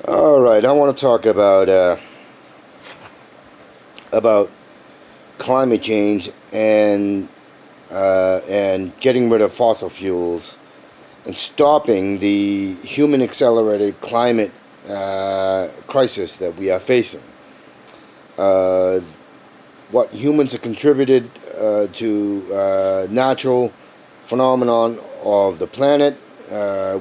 All right, I want to talk about climate change and getting rid of fossil fuels and stopping the human accelerated climate crisis that we are facing. Uh, what humans have contributed to natural phenomenon of the planet,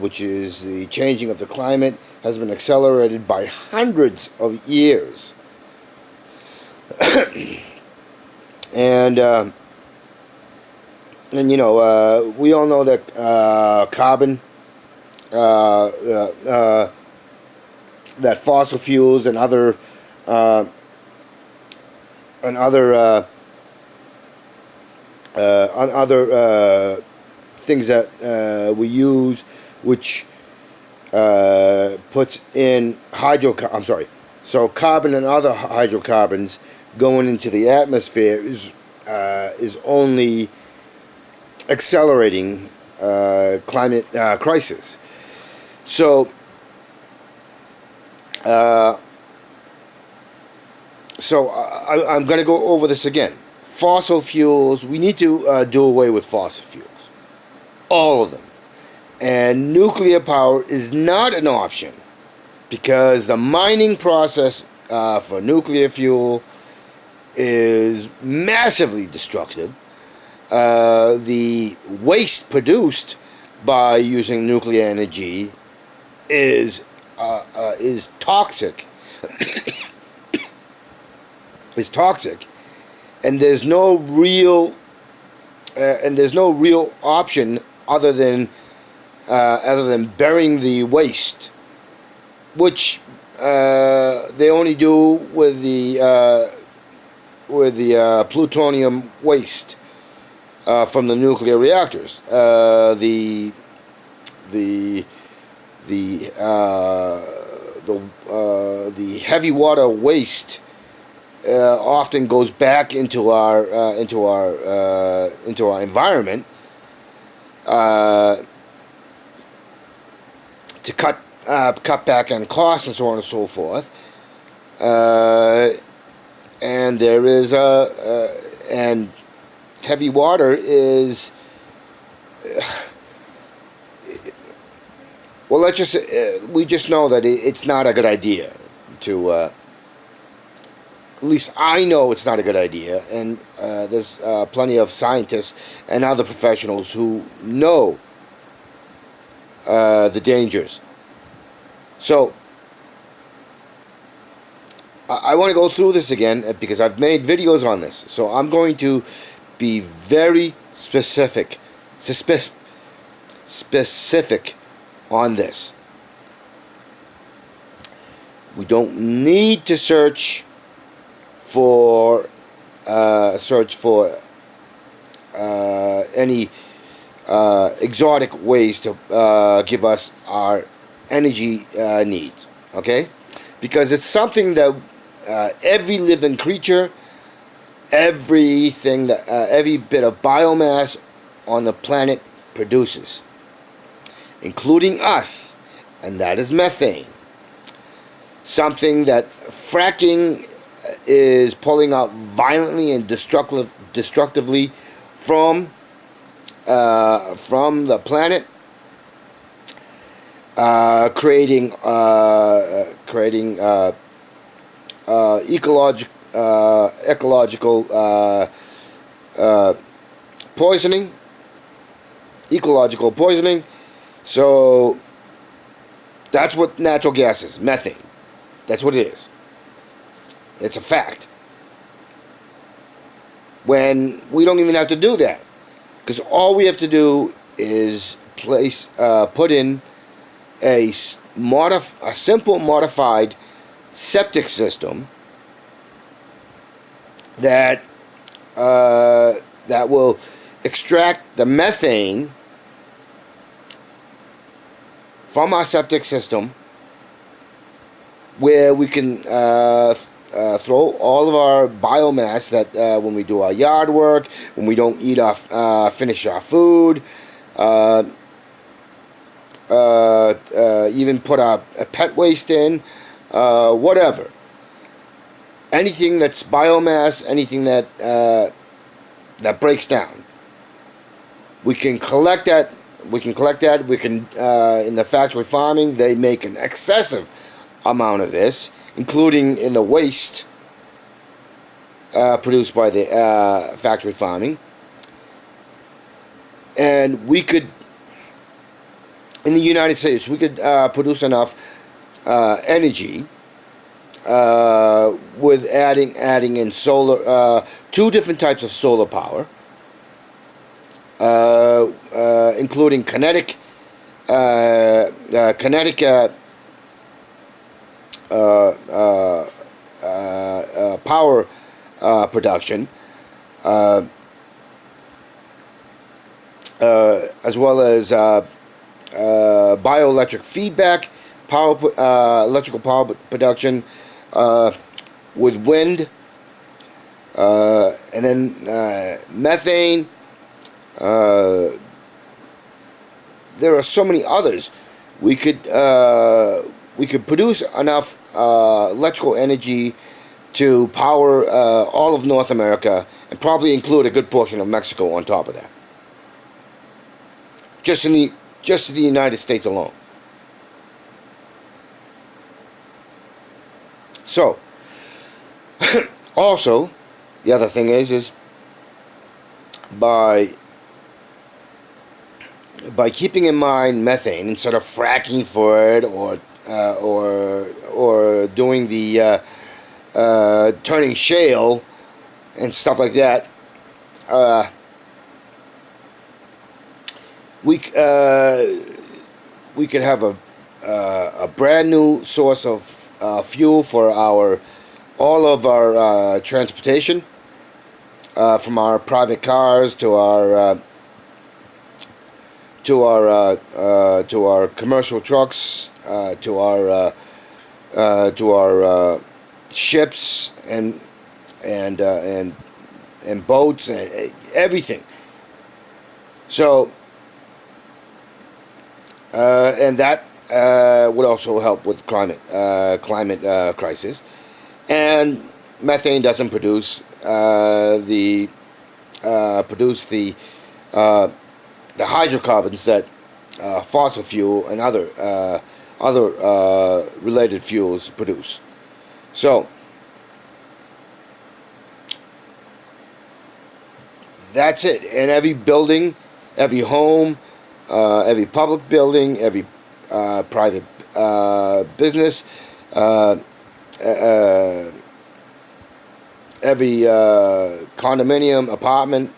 which is the changing of the climate, has been accelerated by hundreds of years. and we all know that carbon, that fossil fuels and other uh, and other things that we use, which puts in so carbon and other hydrocarbons going into the atmosphere is only accelerating climate crisis. So I'm going to go over this again. Fossil fuels, we need to do away with fossil fuels. All of them. And nuclear power is not an option because the mining process for nuclear fuel is massively destructive. The waste produced by using nuclear energy is toxic. Is toxic, and there's no real option other than burying the waste, which they only do with the plutonium waste from the nuclear reactors. The heavy water waste often goes back into our environment to cut back on costs and so on and so forth. And there is and heavy water is well. We just know that it's not a good idea to. At least I know it's not a good idea, and there's plenty of scientists and other professionals who know the dangers. So I want to go through this again because I've made videos on this. So I'm going to be very specific on this. We don't need to search for any exotic ways to give us our energy needs, okay? Because it's something that every living creature, every bit of biomass on the planet produces, including us, and that is methane. Something that fracking is pulling out violently and destructively from the planet, creating ecological poisoning. Ecological poisoning. So that's what natural gas is, methane. That's what it is. It's a fact. When we don't even have to do that, because all we have to do is put in a simple modified septic system that will extract the methane from our septic system, where we can throw all of our biomass that when we do our yard work, when we don't finish our food, even put a pet waste in, whatever. Anything that's biomass, anything that breaks down, we can collect that. We can collect that. We can in the factory farming, they make an excessive amount of this, including in the waste produced by the factory farming. And we could, in the United States, we could produce enough energy with adding in solar, two different types of solar power, including kinetic power production, as well as bioelectric feedback, electrical power production with wind, and then methane. There are so many others. We could produce enough electrical energy to power all of North America, and probably include a good portion of Mexico on top of that. Just in the United States alone. So, also, the other thing is by keeping in mind methane, instead of fracking for it, or doing the turning shale and stuff like that, we could have a brand new source of fuel for all of our transportation, from our private cars to our commercial trucks, to our ships and boats and everything. So. And that would also help with climate crisis. And methane doesn't produce the hydrocarbons that fossil fuel and other related fuels produce. So that's it. And every building, every home, every public building, every private business, every condominium, apartment,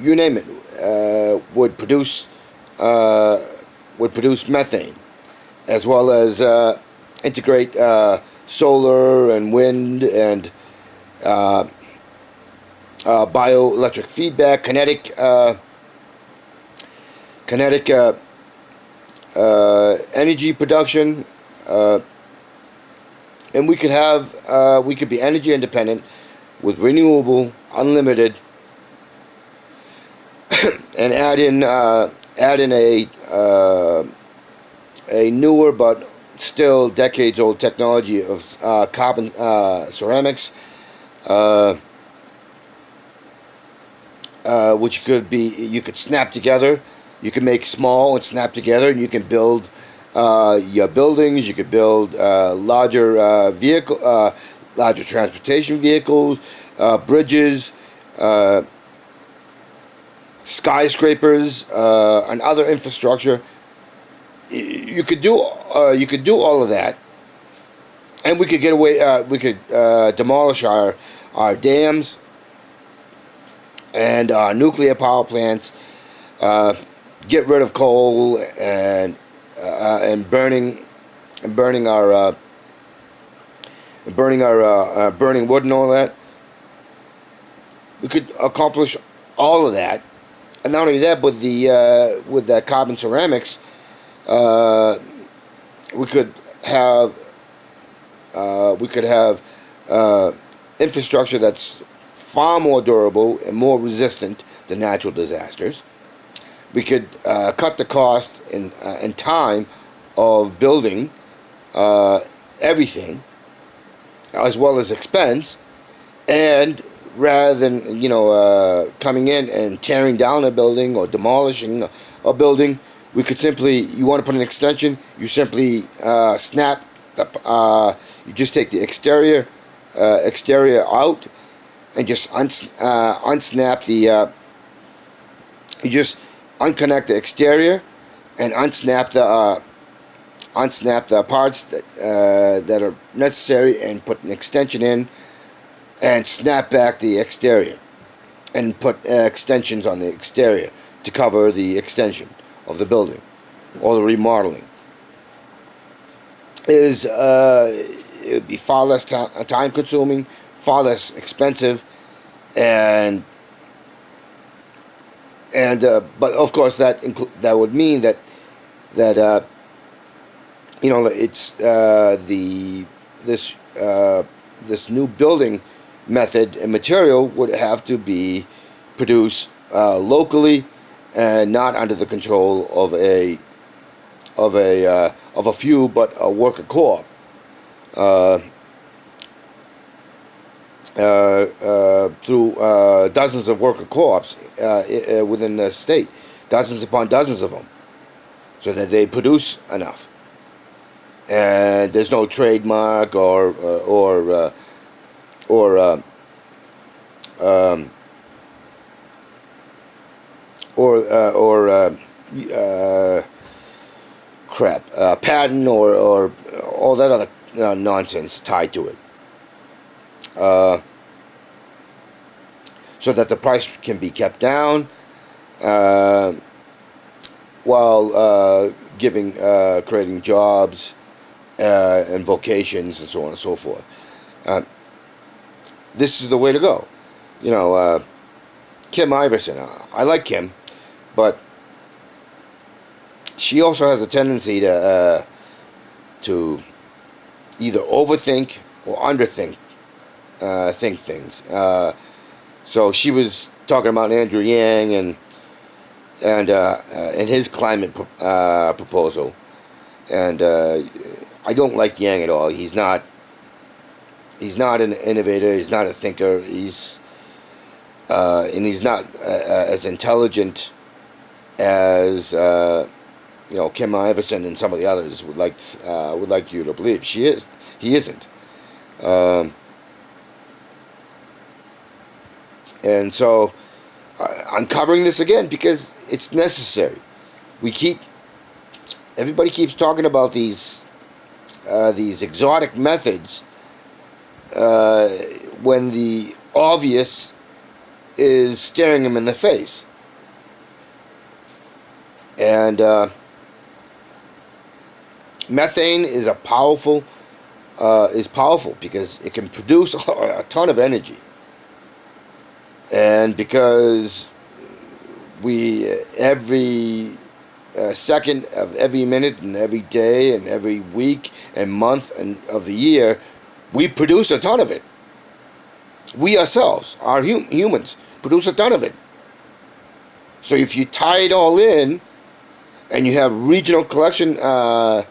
you name it, would produce methane, as well as integrate solar and wind and bioelectric feedback, kinetic energy production, and we could be energy independent with renewable, unlimited, and add in a newer but still decades old technology of carbon ceramics, which you could snap together. You can make small and snap together, and you can build your buildings. You could build larger transportation vehicles, bridges, skyscrapers, and other infrastructure. You could do all of that, and we could get away. We could demolish our dams and our nuclear power plants. Get rid of coal and burning our burning wood and all that. We could accomplish all of that, and not only that, but with the carbon ceramics, we could have infrastructure that's far more durable and more resistant to natural disasters. we could cut the cost and time of building everything, as well as expense, and rather than coming in and tearing down a building or demolishing a building, we could simply, you want to put an extension, you simply snap the you just take the exterior out and just unsnap the you just unconnect the exterior and unsnap the parts that are necessary, and put an extension in and snap back the exterior and put extensions on the exterior to cover the extension of the building or the remodeling. It would be far less time consuming, far less expensive, and but of course that would mean that it's this new building method and material would have to be produced locally and not under the control of a few, but a worker co-op through dozens of worker co-ops within the state, dozens upon dozens of them, so that they produce enough. And there's no trademark or patent or all that other nonsense tied to it, so that the price can be kept down while creating jobs and vocations and so on and so forth. This is the way to go. Kim Iverson, I like Kim, but she also has a tendency to either overthink or underthink think things. So she was talking about Andrew Yang and his climate proposal, and I don't like Yang at all. He's not an innovator. He's not a thinker. And he's not as intelligent as Kim Iverson and some of the others would like you to believe. He isn't. And so I'm covering this again because it's necessary. Everybody keeps talking about these exotic methods when the obvious is staring them in the face. And methane is powerful because it can produce a ton of energy. And because every second of every minute and every day and every week and month and of the year, we produce a ton of it. We ourselves, our humans, produce a ton of it. So if you tie it all in, and you have regional collection, where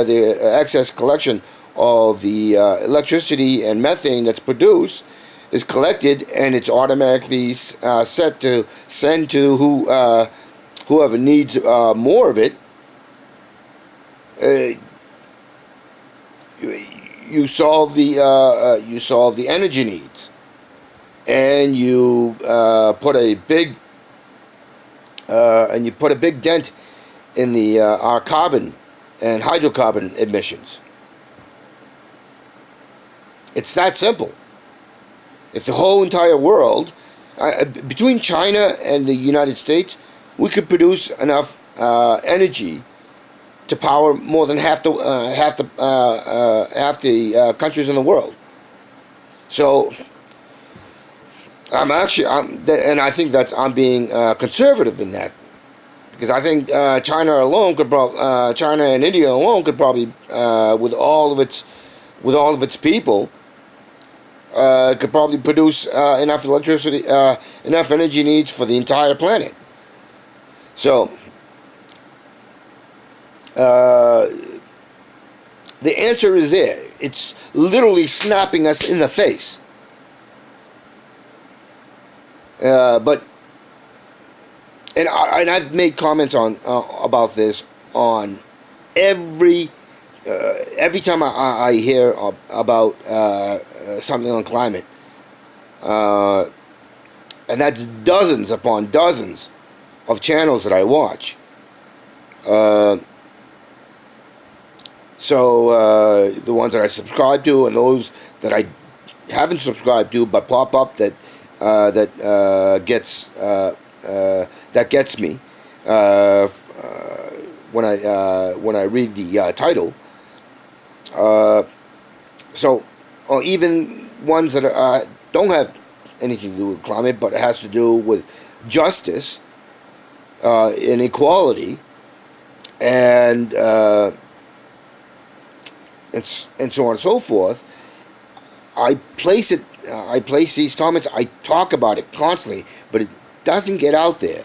the excess collection of the electricity and methane that's produced is collected, and it's automatically set to send to whoever needs more of it. You solve the energy needs, and you put a big dent in our carbon and hydrocarbon emissions. It's that simple. If the whole entire world, between China and the United States, we could produce enough energy to power more than half the countries in the world. So I think I'm being conservative in that, because I think China and India alone could probably, with all of its people, could probably produce enough electricity, enough energy needs for the entire planet. So, the answer is there. It's literally snapping us in the face. But I've made comments on about this on every time I hear about something on climate, and that's dozens upon dozens of channels that I watch. So the ones that I subscribe to and those that I haven't subscribed to but pop up that gets me when I read the title. So, or even ones that don't have anything to do with climate, but it has to do with justice, inequality, and so on and so forth. I place these comments. I talk about it constantly, but it doesn't get out there.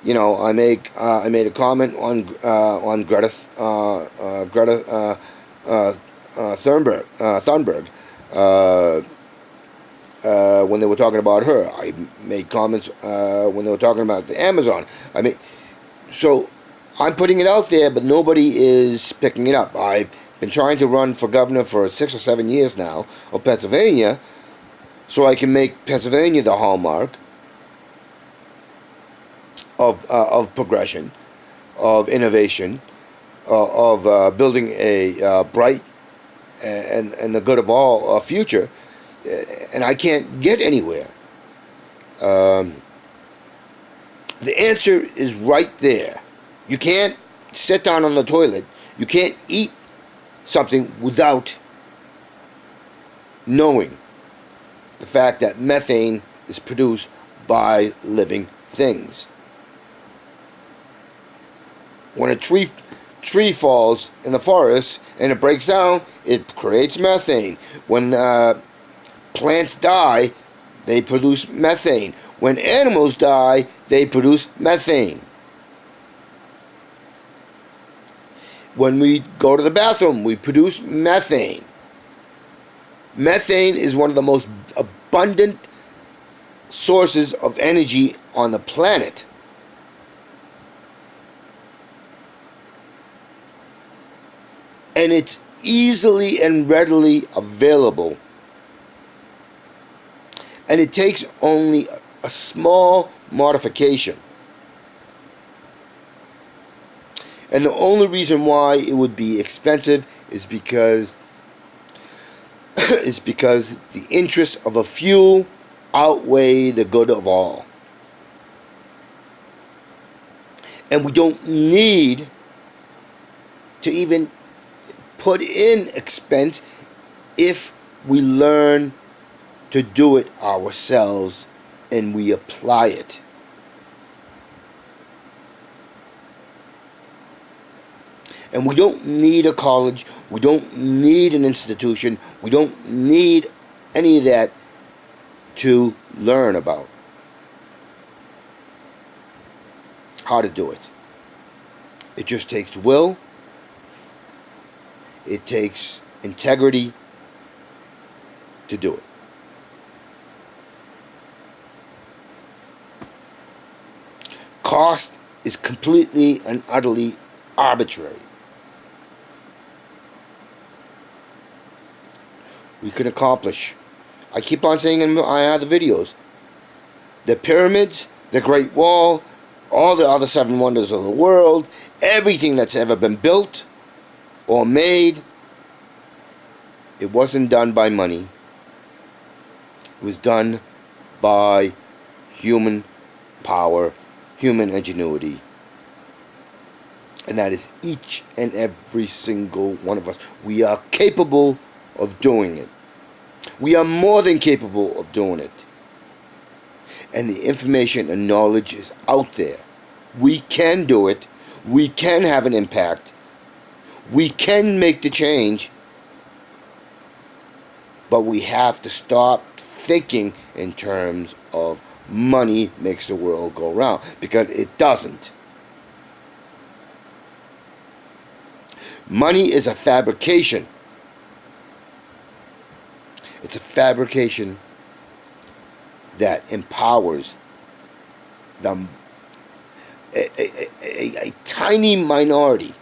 You know, I made a comment on Greta Thunberg when they were talking about her. I made comments when they were talking about the Amazon. So I'm putting it out there, but nobody is picking it up. I've been trying to run for governor for 6 or 7 years now of Pennsylvania, so I can make Pennsylvania the hallmark of progression, of innovation, of building a bright and the good of all future, and I can't get anywhere. The answer is right there. You can't sit down on the toilet. You can't eat something without knowing the fact that methane is produced by living things. When a tree falls in the forest and it breaks down, it creates methane. When plants die, they produce methane. When animals die, they produce methane. When we go to the bathroom, we produce methane. Methane is one of the most abundant sources of energy on the planet. And it's easily and readily available. And it takes only a small modification. And the only reason why it would be expensive is because the interests of a few outweigh the good of all. And we don't need to even put in expense if we learn to do it ourselves and we apply it. And we don't need a college, we don't need an institution, we don't need any of that to learn about how to do it. It just takes will, it takes integrity to do it. Cost is completely and utterly arbitrary. We can accomplish. I keep on saying in my other videos, the pyramids, the Great Wall, all the other 7 wonders of the world, everything that's ever been built or made, it wasn't done by money. It was done by human power, human ingenuity. And that is each and every single one of us. We are capable of doing it. We are more than capable of doing it. And the information and knowledge is out there. We can do it. We can have an impact. We can make the change. But we have to stop thinking in terms of money makes the world go round, because it doesn't. Money is a fabrication. It's a fabrication that empowers them, a tiny minority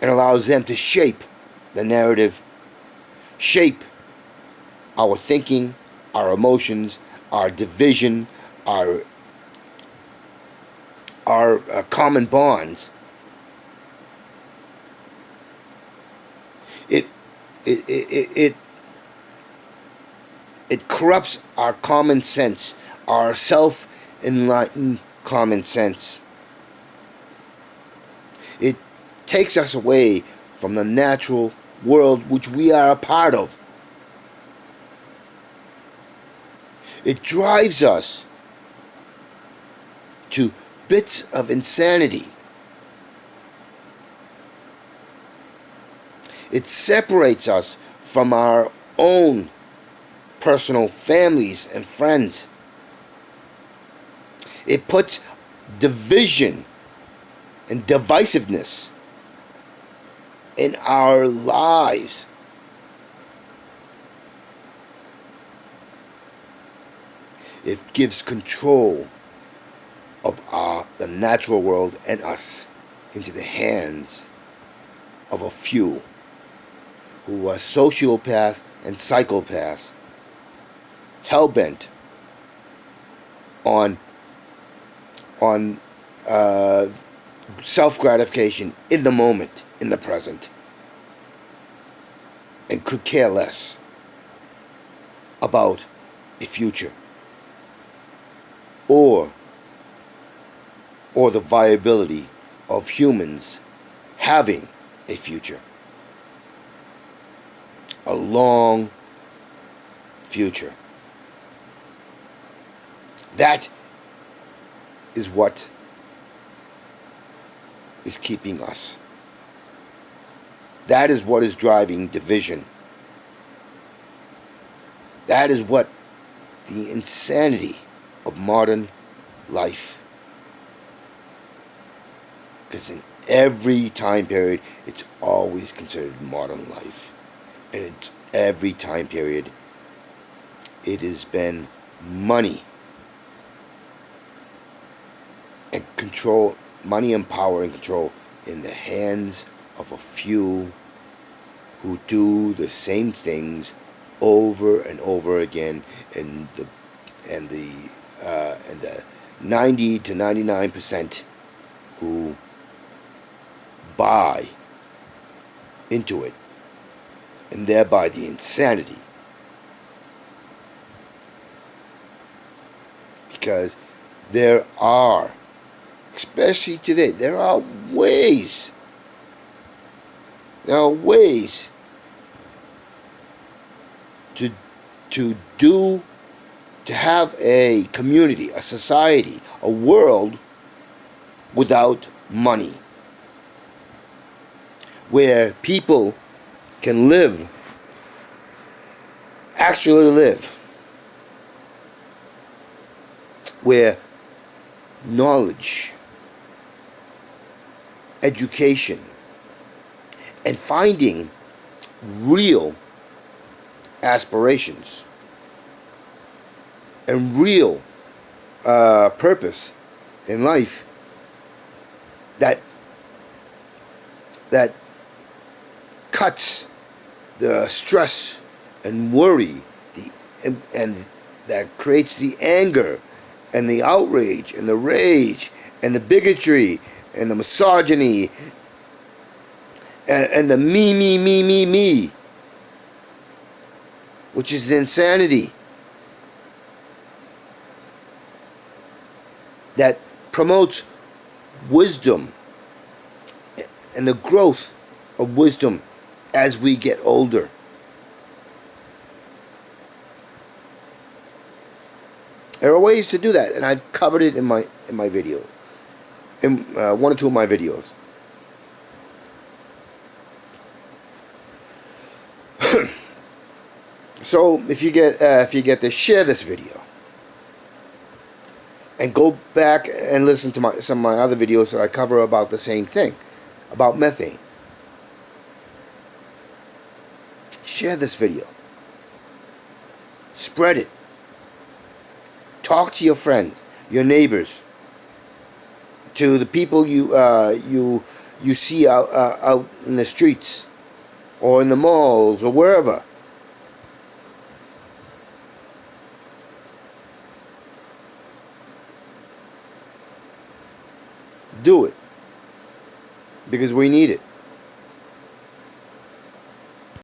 and allows them to shape the narrative, shape our thinking, our emotions, our division, our common bonds. It corrupts our common sense, our self-enlightened common sense. It takes us away from the natural world which we are a part of. It drives us to bits of insanity. It separates us from our own personal families and friends. It puts division and divisiveness in our lives. It gives control of the natural world and us into the hands of a few who are sociopaths and psychopaths, hell-bent on self-gratification in the moment, in the present, and could care less about a future or the viability of humans having a future. A long future. That is what is keeping us. That is what is driving division. That is what the insanity of modern life. Because in every time period, it's always considered modern life. And in every time period, it has been money and control, money and power and control in the hands of a few who do the same things over and over again, and the 90 to 99% who buy into it, and thereby the insanity. Because there are, especially today, there are ways to have a community, a society, a world without money, where people can actually live, where knowledge, education, and finding real aspirations and real purpose in life that cuts the stress and worry, and that creates the anger and the outrage and the rage and the bigotry and the misogyny and the me, which is the insanity that promotes wisdom and the growth of wisdom as we get older. There are ways to do that, and I've covered it in my video, in one or two of my videos. So if you get to share this video and go back and listen to some of my other videos that I cover about the same thing, about methane. Share this video. Spread it. Talk to your friends, your neighbors, to the people you see out in the streets, or in the malls, or wherever. Do it, because we need it.